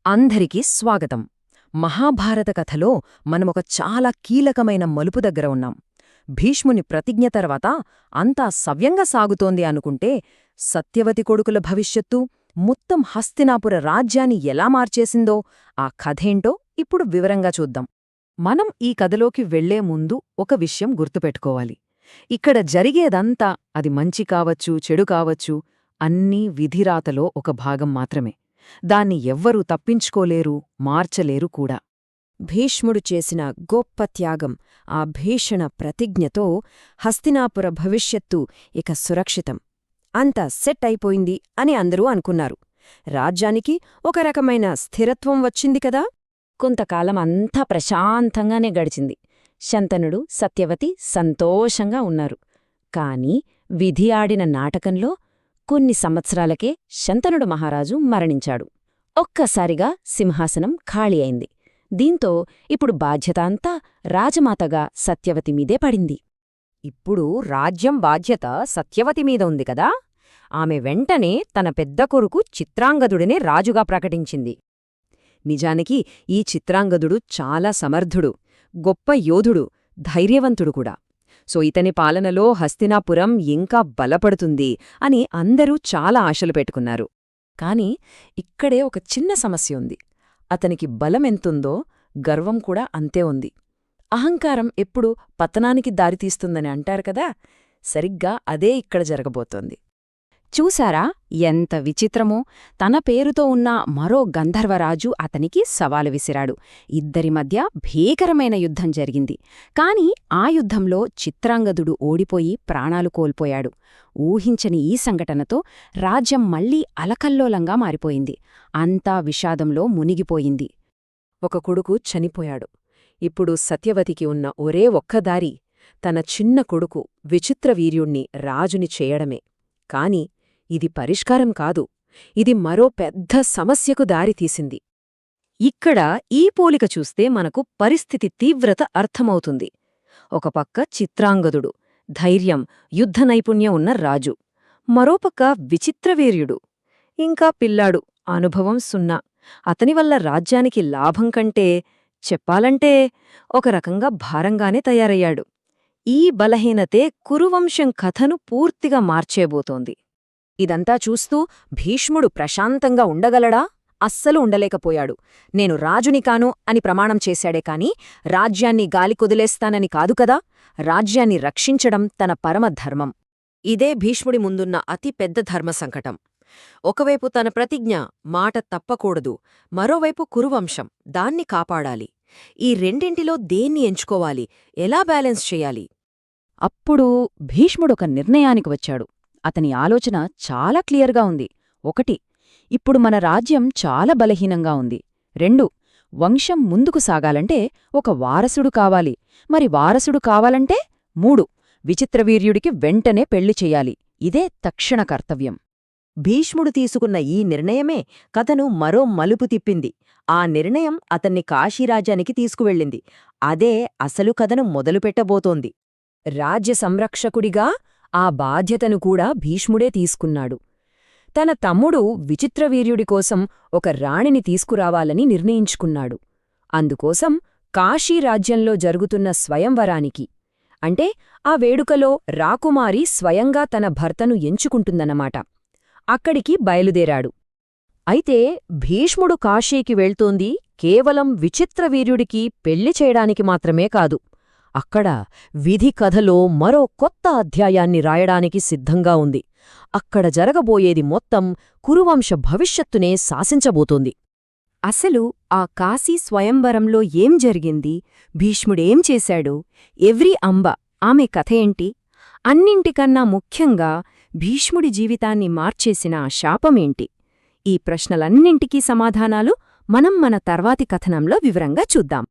అందరికీ స్వాగతం. మహాభారత కథలో మనమొక చాలా కీలకమైన మలుపు దగ్గర ఉన్నాం. భీష్ముని ప్రతిజ్ఞ తర్వాత అంతా సవ్యంగా సాగుతోంది అనుకుంటే సత్యవతి కొడుకుల భవిష్యత్తు మొత్తం హస్తినాపుర రాజ్యాన్ని ఎలా మార్చేసిందో ఆ కథేంటో ఇప్పుడు వివరంగా చూద్దాం. మనం ఈ కథలోకి వెళ్లే ముందు ఒక విషయం గుర్తుపెట్టుకోవాలి. ఇక్కడ జరిగేదంతా అది మంచి కావచ్చు, చెడు కావచ్చు, అన్నీ విధిరాతలో ఒక భాగం మాత్రమే. దాన్ని ఎవ్వరూ తప్పించుకోలేరు, మార్చలేరు కూడా. భీష్ముడు చేసిన గొప్ప త్యాగం, ఆ భీషణ ప్రతిజ్ఞతో హస్తినాపుర భవిష్యత్తు ఇక సురక్షితం. అంతా సెట్ అయిపోయింది అని అందరూ అనుకున్నారు. రాజ్యానికి ఒక రకమైన స్థిరత్వం వచ్చింది కదా. కొంతకాలం అంతా ప్రశాంతంగానే గడిచింది. శంతనుడు, సత్యవతి సంతోషంగా ఉన్నారు. కాని విధి ఆడిన నాటకంలో కొన్ని సంవత్సరాలకే శంతనుడు మహారాజు మరణించాడు. ఒక్కసారిగా సింహాసనం ఖాళీ అయింది. దీంతో ఇప్పుడు బాధ్యత అంతా రాజమాతగా సత్యవతి మీదే పడింది. ఇప్పుడు రాజ్యం బాధ్యత సత్యవతి మీద ఉంది కదా. ఆమె వెంటనే తన పెద్ద కొడుకు చిత్రాంగదుడినే రాజుగా ప్రకటించింది. నిజానికి ఈ చిత్రాంగదుడు చాలా సమర్థుడు, గొప్ప యోధుడు, ధైర్యవంతుడు కూడా. సో ఇతని పాలనలో హస్తినాపురం ఇంకా బలపడుతుంది అని అందరూ చాలా ఆశలు పెట్టుకున్నారు. కాని ఇక్కడే ఒక చిన్న సమస్య ఉంది. అతనికి బలమెంతుందో గర్వం కూడా అంతే ఉంది. అహంకారం ఎప్పుడూ పతనానికి దారితీస్తుందని అంటారు కదా, సరిగ్గా అదే ఇక్కడ జరగబోతోంది. చూశారా ఎంత విచిత్రమో. తన పేరుతో ఉన్న మరో గంధర్వరాజు అతనికి సవాలు విసిరాడు. ఇద్దరి మధ్య భీకరమైన యుద్ధం జరిగింది. కాని ఆ యుద్ధంలో చిత్రాంగదుడు ఓడిపోయి ప్రాణాలు కోల్పోయాడు. ఊహించని ఈ సంఘటనతో రాజ్యం మళ్లీ అలకల్లోలంగా మారిపోయింది. అంతా విషాదంలో మునిగిపోయింది. ఒక కొడుకు చనిపోయాడు. ఇప్పుడు సత్యవతికి ఉన్న ఒరే ఒక్కదారి తన చిన్న కొడుకు విచిత్రవీర్యుణ్ణి రాజుని చేయడమే. కాని ఇది పరిష్కారం కాదు. ఇది మరో పెద్ద సమస్యకు దారితీసింది. ఇక్కడ ఈ పోలిక చూస్తే మనకు పరిస్థితి తీవ్రత అర్థమవుతుంది. ఒక పక్క చిత్రాంగదుడు, ధైర్యం, యుద్ధ నైపుణ్యం ఉన్న రాజు. మరోపక్క విచిత్రవీర్యుడు, ఇంకా పిల్లాడు, అనుభవం సున్నా. అతనివల్ల రాజ్యానికి లాభం కంటే చెప్పాలంటే ఒక రకంగా భారంగానే తయారయ్యాడు. ఈ బలహీనతే కురువంశం కథను పూర్తిగా మార్చేబోతోంది. ఇదంతా చూస్తూ భీష్ముడు ప్రశాంతంగా ఉండగలడా? అస్సలు ఉండలేకపోయాడు. నేను రాజుని కాను అని ప్రమాణం చేశాడే కాని రాజ్యాన్ని గాలికొదిలేస్తానని కాదు కదా. రాజ్యాన్ని రక్షించడం తన పరమధర్మం. ఇదే భీష్ముడి ముందున్న అతి పెద్ద ధర్మసంకటం. ఒకవైపు తన ప్రతిజ్ఞ, మాట తప్పకూడదు, మరోవైపు కురువంశం, దాన్ని కాపాడాలి. ఈ రెండింటిలో దేన్ని ఎంచుకోవాలి, ఎలా బ్యాలెన్స్ చెయ్యాలి? అప్పుడు భీష్ముడొక నిర్ణయానికి వచ్చాడు. అతని ఆలోచన చాలా క్లియర్గా ఉంది. 1. ఇప్పుడు మన రాజ్యం చాలా బలహీనంగా ఉంది. 2. వంశం ముందుకు సాగాలంటే ఒక వారసుడు కావాలి. మరి వారసుడు కావాలంటే 3. విచిత్రవీర్యుడికి వెంటనే పెళ్లి చెయ్యాలి. ఇదే తక్షణ కర్తవ్యం. భీష్ముడు తీసుకున్న ఈ నిర్ణయమే కథను మరో మలుపు తిప్పింది. ఆ నిర్ణయం అతన్ని కాశీరాజ్యానికి తీసుకువెళ్ళింది. అదే అసలు కథను మొదలుపెట్టబోతోంది. రాజ్య సంరక్షకుడిగా ఆ బాధ్యతను కూడా భీష్ముడే తీసుకున్నాడు. తన తమ్ముడు విచిత్రవీర్యుడి కోసం ఒక రాణిని తీసుకురావాలని నిర్ణయించుకున్నాడు. అందుకోసం కాశీరాజ్యంలో జరుగుతున్న స్వయంవరానికి, అంటే ఆ వేడుకలో రాకుమారి స్వయంగా తన భర్తను ఎంచుకుంటుందన్నమాట, అక్కడికి బయలుదేరాడు. అయితే భీష్ముడు కాశీకి వెళ్తోంది కేవలం విచిత్రవీర్యుడికి పెళ్లి చేయడానికి మాత్రమే కాదు. అక్కడ విధి కథలో మరో కొత్త అధ్యాయాన్ని రాయడానికి సిద్ధంగా ఉంది. అక్కడ జరగబోయేది మొత్తం కురువంశ భవిష్యత్తునే శాసించబోతోంది. అసలు ఆ కాశీ స్వయంవరంలో ఏం జరిగింది, భీష్ముడేం చేశాడు, ఎవ్రీ అంబ ఆమె కథేంటి, అన్నింటికన్నా ముఖ్యంగా భీష్ముడి జీవితాన్ని మార్చేసిన ఆ శాపమేంటి? ఈ ప్రశ్నలన్నింటికీ సమాధానాలు మనం మన తర్వాతి కథనంలో వివరంగా చూద్దాం.